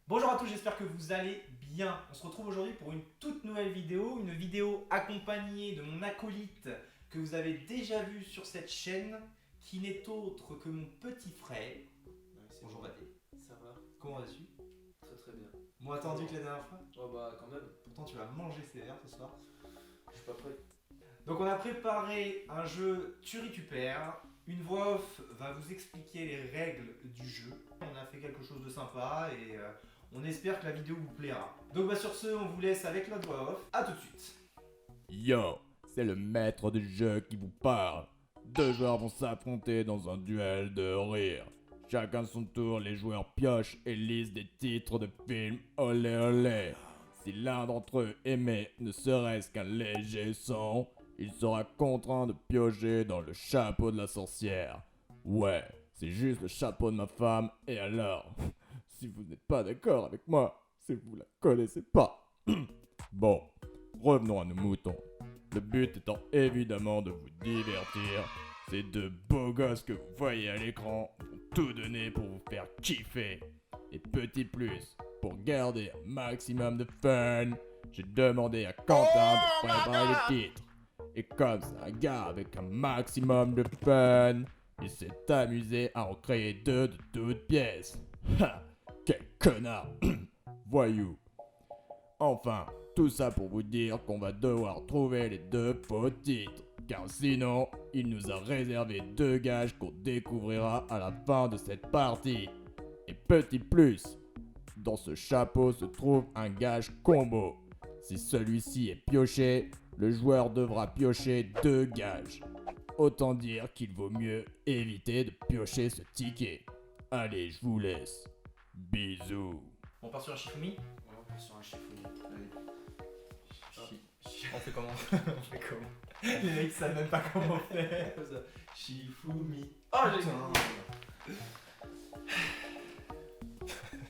Bonjour à tous, j'espère que vous allez bien. On se retrouve aujourd'hui pour une toute nouvelle vidéo, une vidéo accompagnée de mon acolyte que vous avez déjà vu sur cette chaîne, qui n'est autre que mon petit frère. Bonjour Baté. Ça va? Comment vas-tu? Très très bien. Moins tendu que la dernière fois. Oh bah quand même, Pourtant tu vas manger sévère ce soir. je suis pas prêt. Donc on a préparé un jeu Turi-Tu-Perds. Une voix off va vous expliquer les règles du jeu. On a fait quelque chose de sympa et on espère que la vidéo vous plaira. Donc sur ce, on vous laisse avec la voix off. A tout de suite. Yo, c'est le maître du jeu qui vous parle. Deux joueurs vont s'affronter dans un duel de rire. Chacun son tour, les joueurs piochent et lisent des titres de films olé olé. Si l'un d'entre eux émet ne serait-ce qu'un léger son, il sera contraint de piocher dans le chapeau de la sorcière. Ouais, c'est juste le chapeau de ma femme, et alors? Si vous n'êtes pas d'accord avec moi, c'est que vous la connaissez pas. Bon, revenons à nos moutons. Le but étant évidemment de vous divertir. Ces deux beaux gosses que vous voyez à l'écran vont tout donner pour vous faire kiffer. Et petit plus, pour garder un maximum de fun, j'ai demandé à Quentin de préparer les titres. Et comme c'est un gars avec un maximum de fun, il s'est amusé à en créer deux de toutes pièces. Ha! Quel connard! Voyou! Enfin, tout ça pour vous dire qu'on va devoir trouver les deux faux titres, car sinon, il nous a réservé deux gages qu'on découvrira à la fin de cette partie. Et petit plus, dans ce chapeau se trouve un gage combo. Si celui-ci est pioché, le joueur devra piocher deux gages. Autant dire qu'il vaut mieux éviter de piocher ce ticket. Allez, je vous laisse. Bisous. On part sur un Shifumi. On part sur un chiffon. Allez. On fait comment? On fait comment? Les mecs savent même pas comment faire. Shifumi. Oh j'ai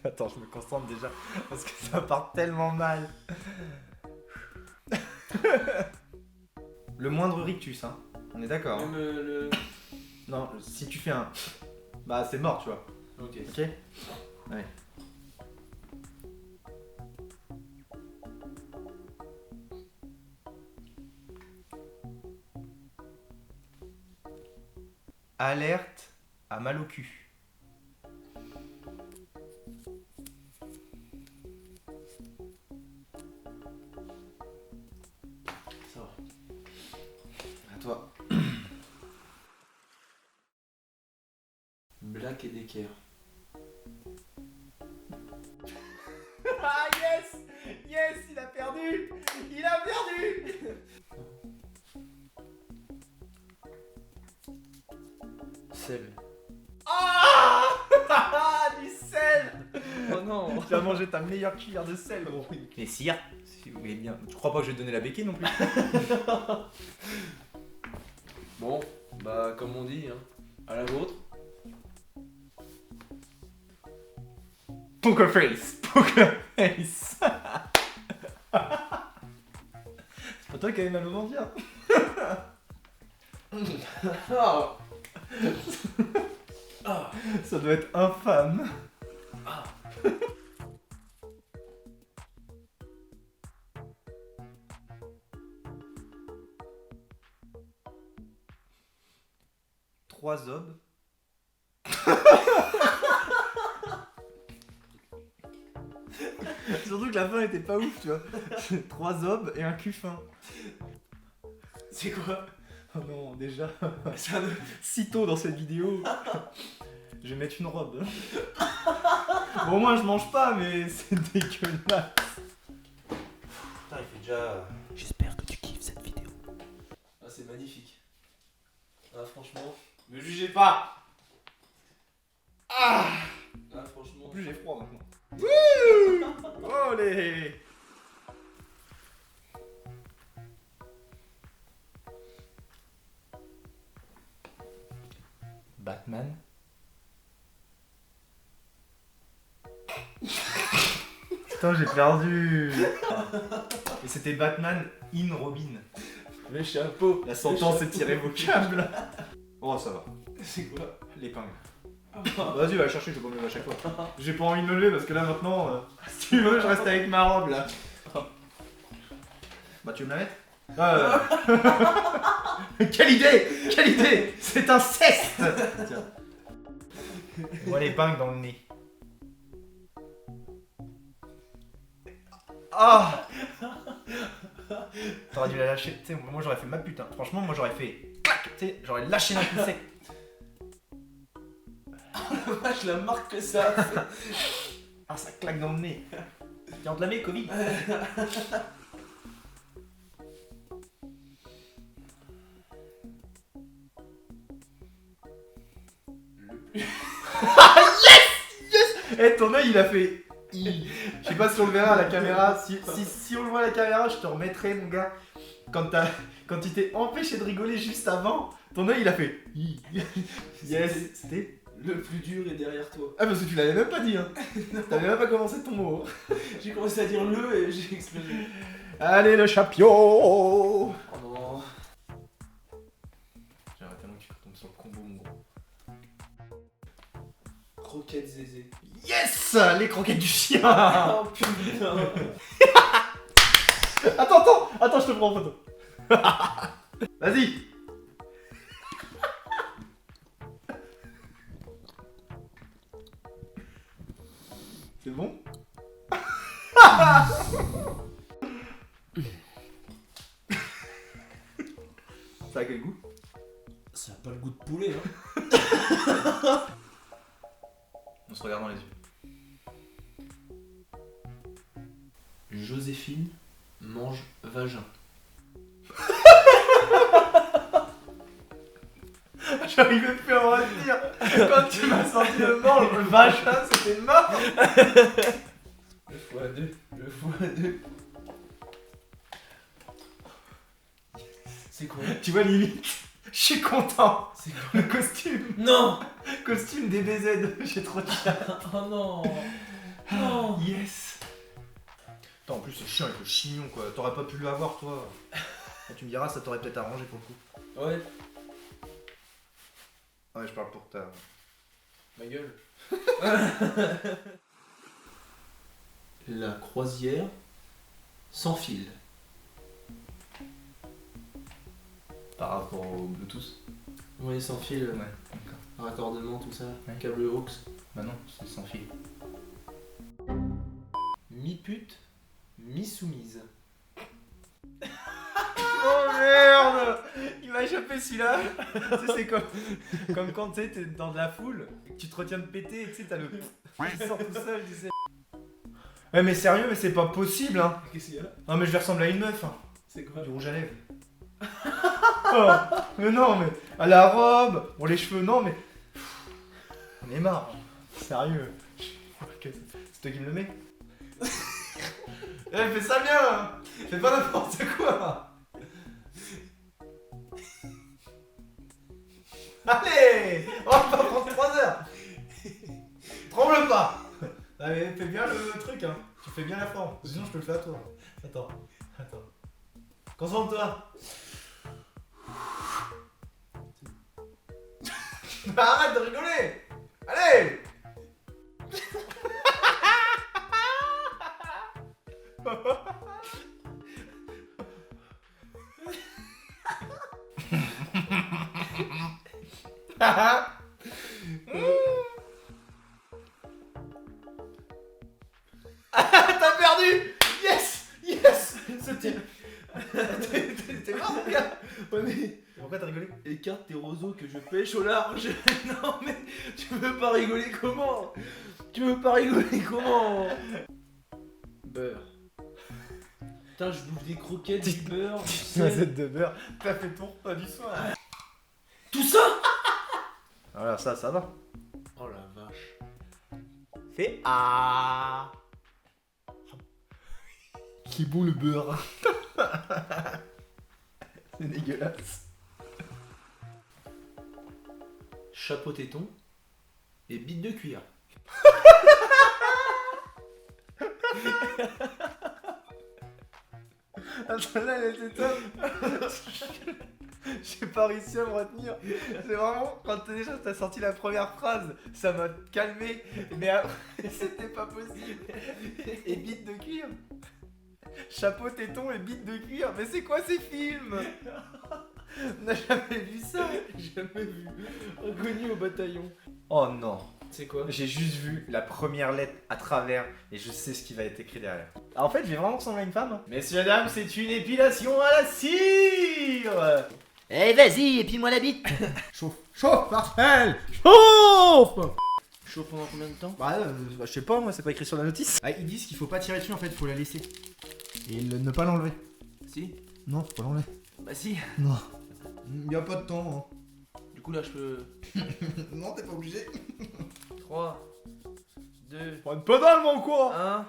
Attends, je me concentre déjà parce que ça part tellement mal. Le moindre rictus, hein. On est d'accord. Hein. Même le... Non, si tu fais un. Bah, c'est mort, tu vois. Ok. Ok? Ouais. Alerte à mal au cul. Ça va. À toi. Black et Decker. Ah yes! Yes! Il a perdu! Il a perdu! Sel. Ah! Du sel! Oh non. Tu vas manger ta meilleure cuillère de sel, gros. Mais sire, si vous voulez bien. Je crois pas que je vais te donner la béquille non plus. Bon, bah comme on dit, hein. À la vôtre. Poker face! Poker face! C'est pas toi qui avais mal au ventre, hein? Ah. Ah. Ça doit être infâme. Ah. Trois obs. Surtout que la fin était pas ouf, tu vois. Trois obs et un cul fin. C'est quoi? Oh non, déjà, Ça ne... si tôt dans cette vidéo, je vais mettre une robe. Bon, moi je mange pas, mais c'est dégueulasse. Putain, il fait déjà. J'espère que tu kiffes cette vidéo. Ah c'est magnifique. Ah franchement. Me jugez pas! Ah! Ah franchement. En plus, j'ai froid maintenant. Wouh! Olé! Batman. Putain, j'ai perdu! Et c'était Batman in Robin. Le chapeau. La sentence est irrévocable. Oh, ça va. C'est quoi? L'épingle. Vas-y, va chercher, je vais pas me lever à chaque fois. J'ai pas envie de me lever parce que là maintenant, si tu veux, je reste avec ma robe là. Bah, tu veux me la mettre Quelle idée! Quelle idée! C'est un ceste! Tiens. Moi, les pingues dans le nez. Ah! T'aurais dû la lâcher. Tu sais, moi j'aurais fait ma putain. Franchement, moi j'aurais fait clac! Tu sais, j'aurais lâché d'un coup sec. Vache, la marque que ça a fait. Ah, ça claque dans le nez. T'es enflammé, Covid? Eh, ton œil il a fait. Je sais pas si on le verra à la caméra. Si on le voit à la caméra, je te remettrai, mon gars. Quand tu t'es empêché de rigoler juste avant, ton œil il a fait. Yes, c'était. Le plus dur est derrière toi. Ah, parce que tu l'avais même pas dit, hein. T'avais même pas commencé ton mot. J'ai commencé à dire le et j'ai explosé. Allez, le champion! Oh non. J'aimerais tellement que tu tombes sur le combo, mon gros. Croquette zézé. Yes! Les croquettes du chien! Oh putain. Attends, je te prends en photo. Vas-y! C'est bon? Ça a quel goût? Ça a pas le goût de poulet, hein. On se regarde dans les yeux. Joséphine mange vagin. J'arrivais plus à me retenir. Quand tu m'as sorti le mange, le vagin, c'était mort. Le x2. Le x2. C'est quoi? Tu vois, limite, je suis content. C'est quoi? Le costume. Non. Costume des BZ. J'ai trop de chien. Oh non. Non. Yes. Attends, en plus, c'est chiant avec le chignon, quoi. T'aurais pas pu l'avoir, toi. Et tu me diras, ça t'aurait peut-être arrangé pour le coup. Ouais. Ouais, je parle pour ta. Ma gueule. La croisière sans fil. Par rapport au Bluetooth. Ouais, sans fil. Ouais, d'accord. Raccordement, tout ça. Ouais. Câble aux. Bah non, c'est sans fil. Mi-pute, mi-soumise. Oh merde! Il m'a échappé celui-là! Tu sais, c'est comme quand tu sais, t'es dans de la foule, et que tu te retiens de péter, et tu sais, t'as le. Il sort tout seul, tu sais. Ouais, mais sérieux, mais c'est pas possible, hein! Qu'est-ce qu'il y a? Non, mais je vais ressembler à une meuf, hein! C'est quoi? Du rouge à lèvres. Oh, mais non, mais. À la robe! Bon, les cheveux, non, mais. On est marre! Sérieux! C'est toi qui me le mets? Eh, fais ça bien! Fais pas n'importe quoi! Allez! On va pas prendre 3 heures! Tremble pas! Allez, fais bien le truc, hein! Tu fais bien la forme, sinon je te le fais à toi. Attends. Concentre-toi! Arrête de rigoler! Allez! T'as perdu! Yes! Ce type! T'es mort, mon gars! Ouais, mais. Pourquoi t'as rigolé? Écarte tes roseaux que je pêche au large. Non, mais tu veux pas rigoler comment? Beurre. Putain, je bouffe des croquettes, du beurre, du sel. de beurre, t'as fait ton repas du soir. Tout ça? Voilà, ça va. Oh la vache. Fais A. C'est bon le beurre. C'est dégueulasse. Chapeau téton et bite de cuir. Attends, là, elle était top. J'ai pas réussi à me retenir. C'est vraiment, quand déjà t'as sorti la première phrase, ça m'a calmé. Mais après, c'était pas possible. Et bite de cuir. Chapeau, téton et bite de cuir. Mais c'est quoi ces films? On n'a jamais vu ça. Jamais vu. Inconnu au bataillon. Oh non. C'est quoi? J'ai juste vu la première lettre à travers et je sais ce qui va être écrit derrière. En fait, je vais vraiment ressembler à une femme. Messieurs, dames, c'est une épilation à la cire. Eh vas-y, épile-moi la bite. Chauffe, chauffe, Marcel, chauffe. Chaud pendant combien de temps? Je sais pas, moi, c'est pas écrit sur la notice. Ah, ils disent qu'il faut pas tirer dessus, en fait, faut la laisser. Et ne pas l'enlever. Si. Non, faut pas l'enlever. Bah si. Non. Y a pas de temps. Du coup là je peux... Non, t'es pas obligé. 3, 2, Prends une pédale, mon con. 1...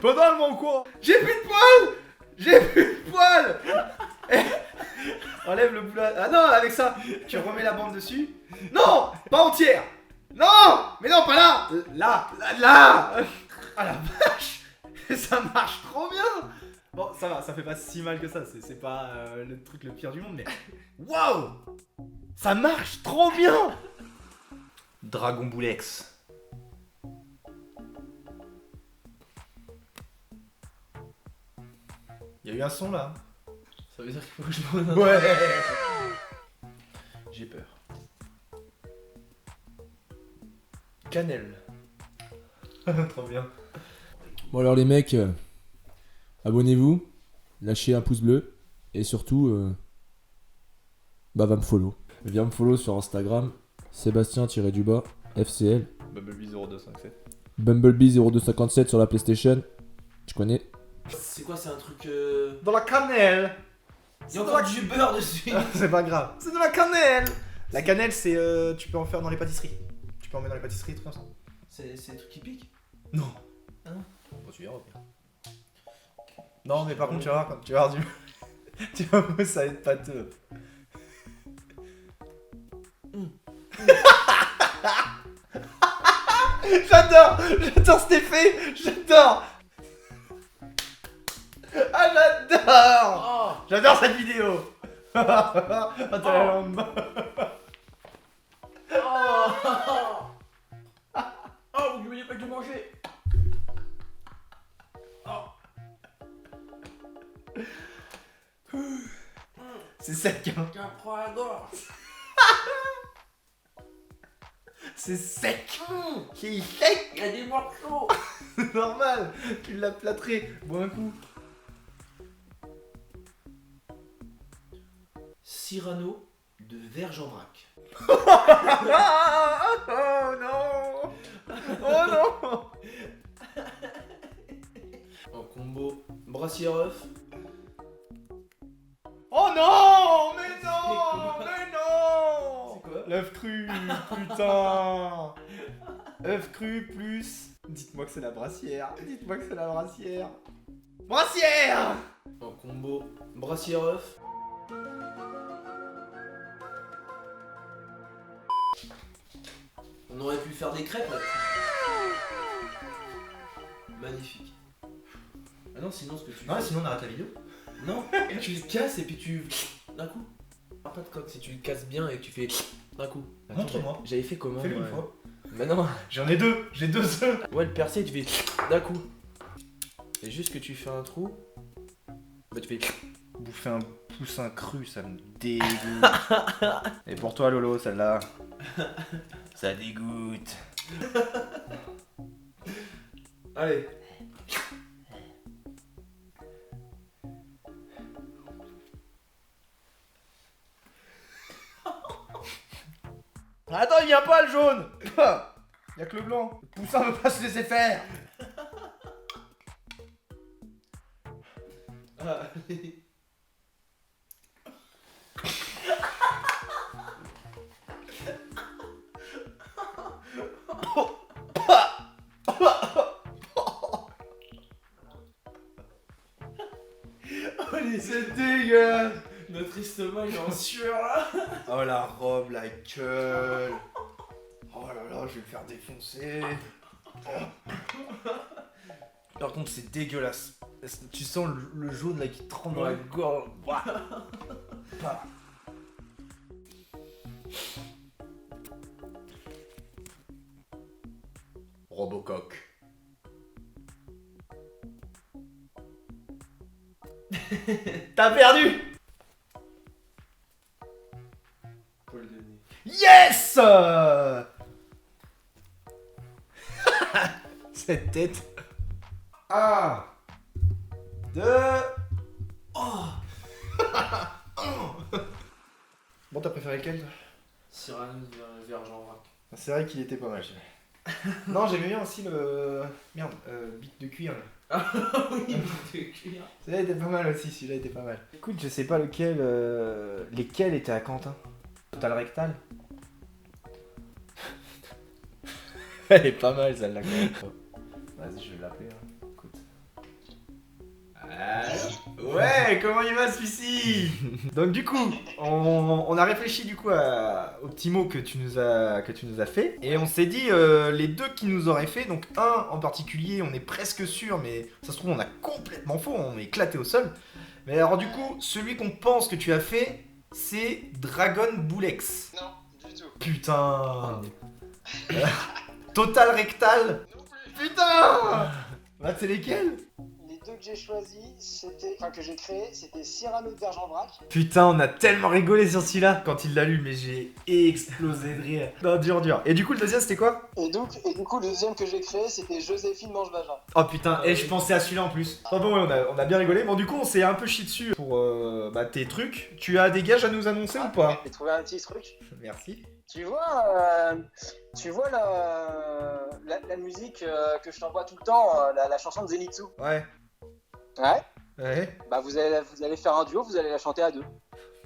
Pédale, mon con. J'ai plus de poils. J'ai plus de poils. Enlève le boulot. Ah non, avec ça, tu remets la bande dessus. Non, pas entière. Non, mais non, pas là. Là. Ah la vache. Ça marche trop bien. Bon, ça va, ça fait pas si mal que ça. C'est pas le truc le pire du monde, mais waouh, ça marche trop bien. Dragon Boulex. Il y a eu un son là. Ça veut dire qu'il faut que je prenne un... Ouais. J'ai peur. Cannelle. Trop bien. Bon alors les mecs, abonnez-vous, lâchez un pouce bleu et surtout, va me follow. Viens me follow sur Instagram, Sébastien-du-bas FCL, Bumblebee 0257. Bumblebee 0257 sur la PlayStation. Tu connais? C'est quoi, c'est un truc... Dans la cannelle. Il y a encore du beurre dessus. C'est pas grave. C'est de la cannelle. La cannelle, c'est tu peux en faire dans les pâtisseries. Tu peux en mettre dans les pâtisseries, trucs comme ça. C'est des trucs qui piquent? Non. Hein? Bon, tu verras. Non, mais par contre, tu vas voir quand tu vas avoir du. Tu vas voir, ça va être pâteux. J'adore cet effet, j'adore. Ah, j'adore. J'adore cette vidéo. Attends, la langue. Oh, vous n'oubliez pas de manger. C'est sec, hein. Qu'un prend à la gorge. C'est sec. C'est sec. Il y a des morceaux. C'est normal. Tu l'as plâtré. Bois un coup. Cyrano de Vergenbrac. Oh non. Oh non. En combo brassière œuf. Oh non. Mais non. Mais non. C'est quoi? L'œuf cru. Putain. œuf cru plus. Dites-moi que c'est la brassière. Dites-moi que c'est la brassière. Brassière. En combo brassière œuf. On aurait pu faire des crêpes là. Magnifique. Ah non, sinon ce que tu fais... Sinon on arrête la vidéo. Non, tu le casses et puis tu... D'un coup. Ah, pas de coque, si tu le casses bien et que tu fais... D'un coup. Attends, Montre-moi. J'avais fait comment? Fais-le une ouais. fois. Bah non. J'en ai deux. J'ai deux œufs. Ouais, le percé, tu fais... D'un coup. Et juste que tu fais un trou... Bah tu fais... Bouffer un poussin cru, ça me dégoûte. Et pour toi, Lolo, celle-là, ça dégoûte. Allez. Attends, il vient pas le jaune. Y'a que le blanc. Le poussin veut pas se laisser faire. Allez. Allez, C'est dégueulasse. notre estomac il est en sueur là. Oh la robe, la gueule. Oh là là, je vais le faire défoncer. Par contre, c'est dégueulasse. Tu sens le jaune là qui te trempe dans la gorge. Ouah. Bah. Robocoq. T'as perdu. Paul Denis. Yes. Cette tête. 1, 2. Oh. Bon, t'as préféré lequel toi? Cyrano vers Jean Vrac. C'est vrai qu'il était pas mal. Non, j'aimais bien aussi le. Merde, bite de cuir. Là. Ah oui, de cuir. Celui-là était pas mal aussi, celui-là était pas mal. Écoute, je sais pas lequel. Lesquels étaient à Quentin. Total rectal. Elle est pas mal celle-là quand même. Vas-y, je vais l'appeler. Hein. Écoute. Ouais, comment il va celui-ci? Donc du coup, on a réfléchi du coup aux petits mots que tu nous as fait et on s'est dit les deux qui nous auraient fait. Donc un en particulier, on est presque sûr, mais ça se trouve on a complètement faux, on est éclaté au sol. Mais alors du coup, celui qu'on pense que tu as fait, c'est Dragon Boulex. Non, du tout. Putain. Total rectal. Non plus. Putain. Bah c'est lesquels? Les deux que j'ai choisis, que j'ai créés, c'était Cyrano de Bergerac. Putain, on a tellement rigolé sur celui-là quand il l'a lu, mais j'ai explosé de rire. Non, dur. Et du coup, le deuxième, c'était quoi? Et du coup, le deuxième que j'ai créé, c'était Joséphine Mange-Vagin. Oh putain, et je pensais à celui-là en plus. Enfin bon, ouais, on a bien rigolé. Bon, du coup, on s'est un peu chié dessus pour tes trucs. Tu as des gages à nous annoncer ou pas? J'ai trouvé un petit truc. Merci. Tu vois la musique que je t'envoie tout le temps, la chanson de Zenitsu. Ouais. Ouais. Bah vous allez faire un duo, vous allez la chanter à deux.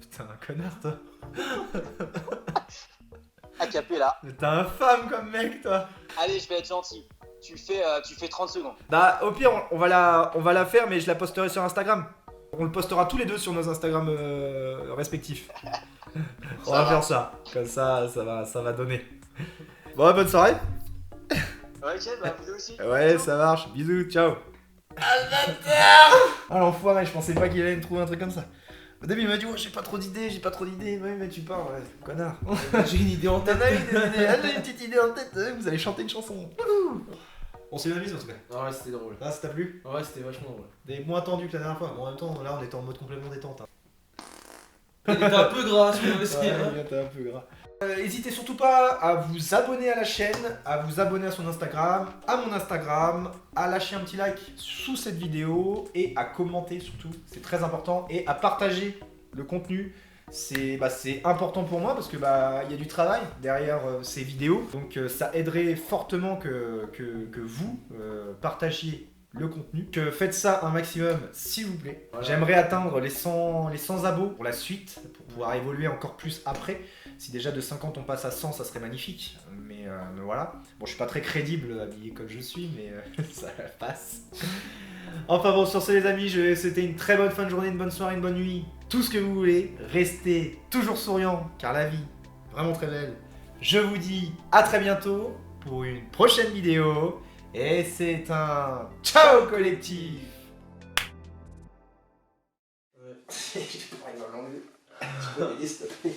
Putain, un connard, toi. A cappella. Mais t'es infâme comme mec, toi. Allez, je vais être gentil. Tu fais 30 secondes. Bah, au pire, on va la faire, mais je la posterai sur Instagram. On le postera tous les deux sur nos Instagram respectifs. On va faire ça. Comme ça va donner. Bon, bonne soirée. Ok, bah vous aussi. Ouais, ça marche. Bisous, ciao. Ah l'enfoiré, je pensais pas qu'il allait me trouver un truc comme ça. Au début, il m'a dit, oh, j'ai pas trop d'idées. Ouais, mais tu pars, ouais, connard. J'ai une idée en tête. Elle a une petite idée en tête, vous allez chanter une chanson. On s'est bien mis en tout cas. Ah ouais, c'était drôle. Ah, ça t'a plu? Ouais, c'était vachement drôle. Des moins tendus que la dernière fois. Bon, en même temps, là, on était en mode complètement détente. Hein. Il était un peu gras celui-là aussi. Ouais, hein. il était un peu gras. N'hésitez surtout pas à vous abonner à la chaîne, à vous abonner à son Instagram, à mon Instagram, à lâcher un petit like sous cette vidéo et à commenter surtout, c'est très important, et à partager le contenu. C'est important pour moi parce que il y a du travail derrière ces vidéos, donc ça aiderait fortement que vous partagiez le contenu, que faites ça un maximum s'il vous plaît. Voilà. J'aimerais atteindre les 100 abos pour la suite, pour pouvoir évoluer encore plus après. Si déjà de 50 on passe à 100, ça serait magnifique, mais voilà. Bon, je suis pas très crédible habillé comme je suis, mais ça passe. Enfin bon, sur ce les amis, je vais vous souhaiter une très bonne fin de journée, une bonne soirée, une bonne nuit, tout ce que vous voulez. Restez toujours souriants, car la vie est vraiment très belle. Je vous dis à très bientôt pour une prochaine vidéo, et c'est un ciao collectif. Ouais. J'ai pas envie de l'enlever. Tu peux m'aider s'il te plaît.